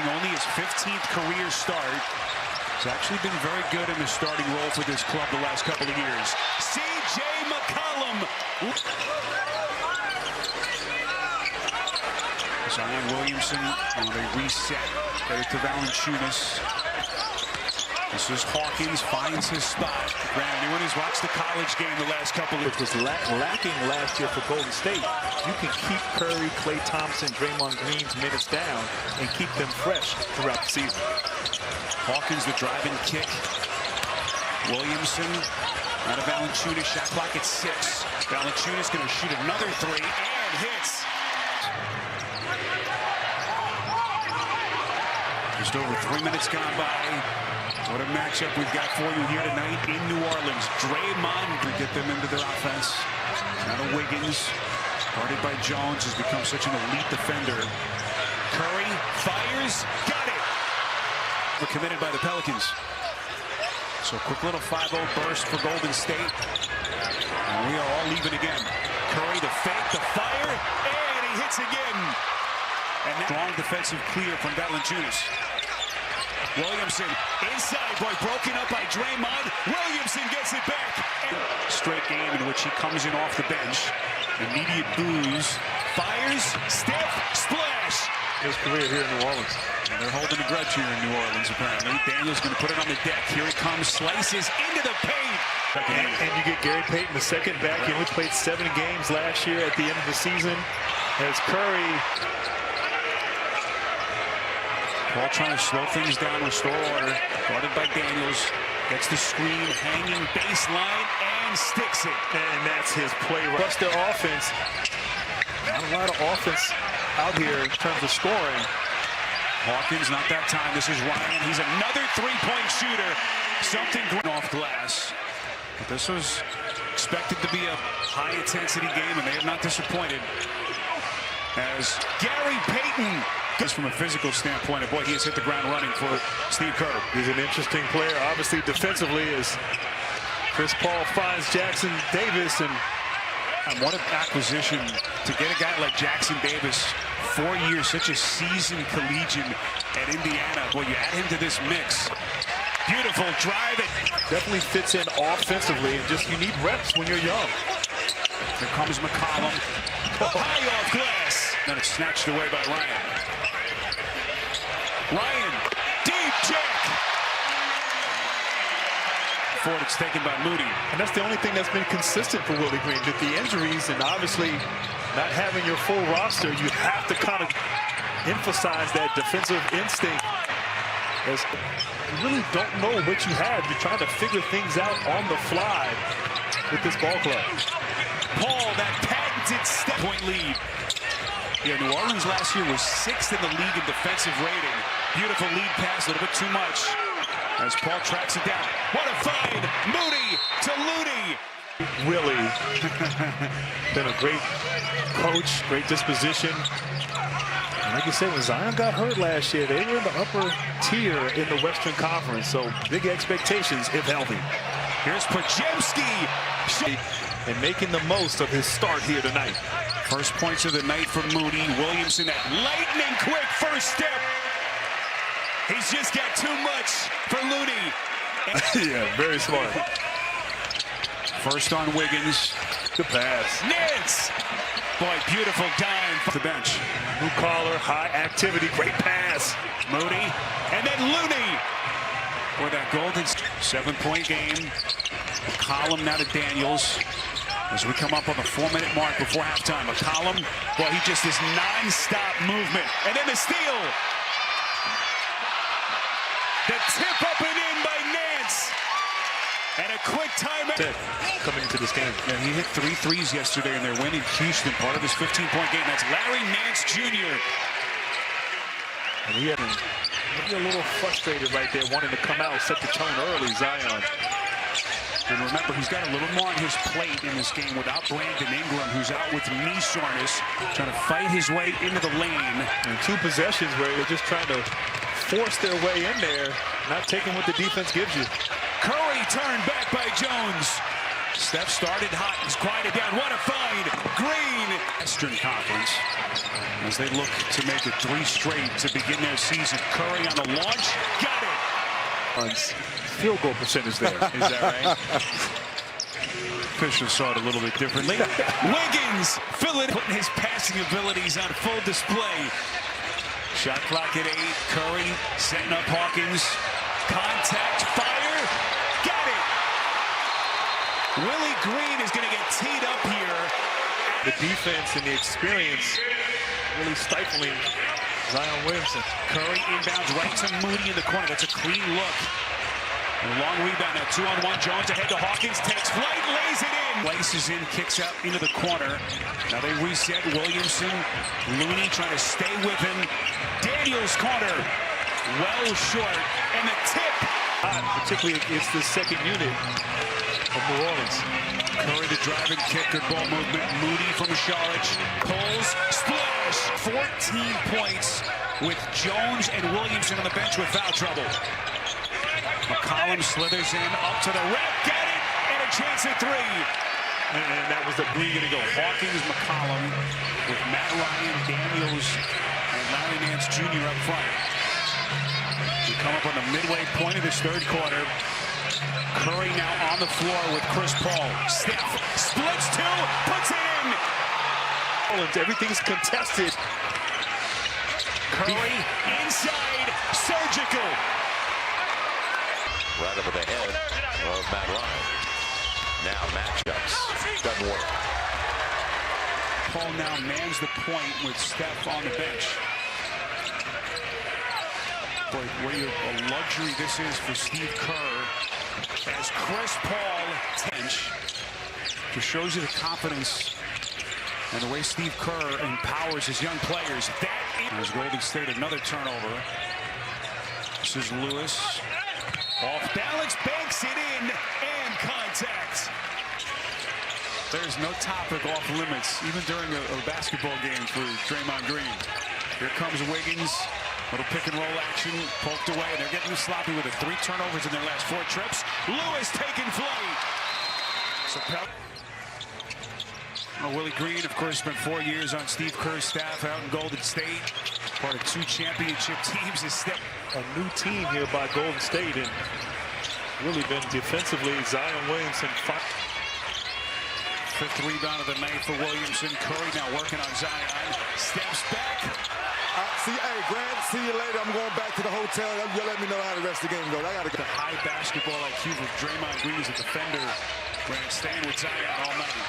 making only his 15th career start. He's actually been very good in the starting role for this club the last couple of years. C.J. McCollum. Zion Williamson on a reset. There to Valanciunas. This is Hawkins, finds his spot. Anyone who's watched the college game the last couple of years was lacking last year for Golden State. You can keep Curry, Klay Thompson, Draymond Green's minutes down and keep them fresh throughout the season. Hawkins, the driving kick. Williamson out of Valanciunas, shot clock at 6. Valanciunas going to shoot another 3 and hits. Just over 3 minutes gone by. What a matchup we've got for you here tonight in New Orleans. Draymond to get them into their offense. Now to Wiggins, guarded by Jones, has become such an elite defender. Curry fires, got it. We're committed by the Pelicans. So quick little 5-0 burst for Golden State. And we are all leaving again. Curry, the fake, the fire, and he hits again. And now strong defensive clear from Valanciunas. Williamson inside, boy, broken up by Draymond. Williamson gets it back. Straight game in which he comes in off the bench. Immediate boos. Fires, stiff, splash. His career here in New Orleans. And they're holding a grudge here in New Orleans, apparently. Daniels going to put it on the deck. Here he comes, slices into the paint. And you get Gary Payton, the second back. He only played 7 games last year at the end of the season. As Curry... Paul trying to slow things down, restore order. Guarded by Daniels. Gets the screen, hanging baseline, and sticks it. And that's his play. Plus their offense. Not a lot of offense out here in terms of scoring. Hawkins, not that time. This is Ryan. He's another three-point shooter. Something going off glass. But this was expected to be a high-intensity game, and they have not disappointed. As Gary Payton, just from a physical standpoint, boy, he has hit the ground running for Steve Kerr. He's an interesting player, obviously defensively, as Chris Paul finds Jackson Davis. And what an acquisition to get a guy like Jackson Davis, 4 years, such a seasoned collegian at Indiana. Boy, you add him to this mix. Beautiful drive. It definitely fits in offensively, and just you need reps when you're young. Here comes McCollum. High off glass. Then it's snatched away by Ryan. Ryan, deep check. Forward, it's taken by Moody. And that's the only thing that's been consistent for Willie Green. With the injuries and obviously not having your full roster, you have to kind of emphasize that defensive instinct. As you really don't know what you have. You're trying to figure things out on the fly with this ball club. Paul, that patented step-point lead. Yeah, New Orleans last year was 6th in the league in defensive rating. Beautiful lead pass, a little bit too much. As Paul tracks it down. What a find! Moody to Looney. Willie, been a great coach, great disposition. And like you said, when Zion got hurt last year, they were in the upper tier in the Western Conference. So big expectations if healthy. Here's Podziemski. And making the most of his start here tonight. First points of the night for Moody. Williamson, that lightning quick first step. He's just got too much for Looney. Yeah, very smart. First on Wiggins. Good pass. Nance. Boy, beautiful dime for the bench. Blue collar, high activity, great pass. Moody, and then Looney. For that golden 7-point game. McCollum now to Daniels. As we come up on the 4-minute mark before halftime. McCollum, boy, he just is non-stop movement. And then the steal. The tip up and in by Nance. And a quick timeout. Coming into this game. Yeah, he hit 3 threes yesterday in their win in Houston, part of his 15-point game. That's Larry Nance Jr. And he had maybe a little frustrated right there, wanting to come out, set the tone early, Zion. And remember, he's got a little more on his plate in this game without Brandon Ingram, who's out with knee soreness, trying to fight his way into the lane. And 2 possessions where they're just trying to force their way in there, not taking what the defense gives you. Curry turned back by Jones. Steph started hot. He's quieted down. What a find. Green. Western Conference as they look to make it 3 straight to begin their season. Curry on the launch. Got it. Field goal percentage there. Is that right? Fisher saw it a little bit differently. Wiggins putting his passing abilities on full display. Shot clock at 8. Curry setting up Hawkins. Contact, fire. Got it. Willie Green is going to get teed up here. The defense and the experience really stifling Zion Williamson. Curry inbounds right to Moody in the corner. That's a clean look. A long rebound now, 2-on-1. Jones ahead to Hawkins, takes flight, lays it in. Laces in, kicks out into the corner. Now they reset. Williamson, Looney trying to stay with him. Daniels corner, well short, and the tip. Particularly against the second unit of New Orleans. Curry the driving kick, good ball movement. Moody from Charlotte, pulls, splash. 14 points with Jones and Williamson on the bench with foul trouble. McCollum slithers in, up to the rack, get it, and a chance at 3. And that was the Green going to go. Hawkins, McCollum, with Matt Ryan, Daniels, and Larry Nance Jr. up front. We come up on the midway point of this third quarter. Curry now on the floor with Chris Paul. Steph splits 2, puts it in. Everything's contested. Curry inside, surgical. Right over the head of Matt Ryan. Now matchups. Doesn't work. Paul now mans the point with Steph on the bench. Boy, what a luxury this is for Steve Kerr. As Chris Paul tench, just shows you the confidence and the way Steve Kerr empowers his young players. There's Golden State, another turnover. This is Lewis. Off balance, banks it in, and contact. There's no topic off limits, even during a basketball game for Draymond Green. Here comes Wiggins. Little pick and roll action, poked away. They're getting sloppy with it. 3 turnovers in their last 4 trips. Lewis taking flight. So Willie Green, of course, spent 4 years on Steve Kerr's staff out in Golden State. Part of 2 championship teams. A new team here by Golden State, and really been defensively. Zion Williamson. 5th rebound of the night for Williamson. Curry now working on Zion. Steps back. Hey, Grant, see you later. I'm going back to the hotel. You'll let me know how the rest of the game goes. I got to go. The high basketball IQ of Draymond Green as a defender. Grant staying with Zion all night.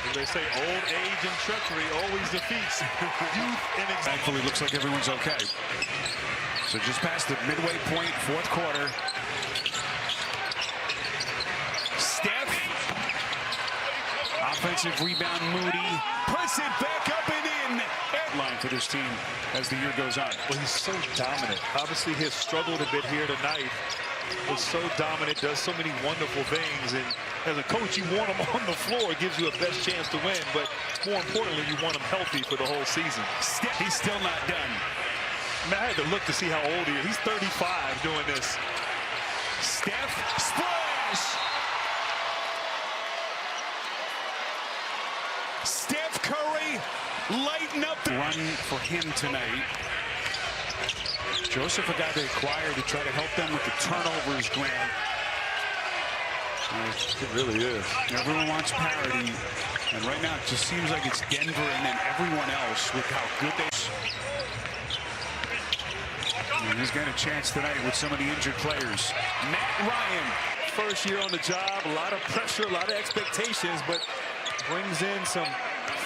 As they say, old age and treachery always defeats youth and Thankfully, looks like everyone's okay. So just past the midway point, 4th quarter. Steph. Offensive rebound, Moody. Puts it back up and in. Line for this team as the year goes on. Well, he's so dominant. Obviously, he has struggled a bit here tonight. Was so dominant, does so many wonderful things. And as a coach, you want him on the floor. It gives you a best chance to win. But more importantly, you want him healthy for the whole season. He's still not done. I mean, I had to look to see how old he is. He's 35 doing this. Steph, splash! Steph Curry lighten up the run for him tonight. Joseph, a guy they acquired to try to help them with the turnovers, Grant. It really is. Everyone wants parity. And right now it just seems like it's Denver and then everyone else with how good they are. And he's got a chance tonight with some of the injured players. Matt Ryan. First year on the job, a lot of pressure, a lot of expectations, but brings in some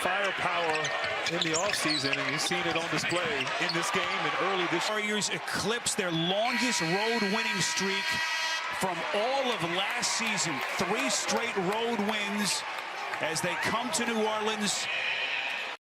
firepower in the offseason, and you've seen it on display in this game and early this year. Warriors eclipse their longest road winning streak from all of last season. 3 straight road wins as they come to New Orleans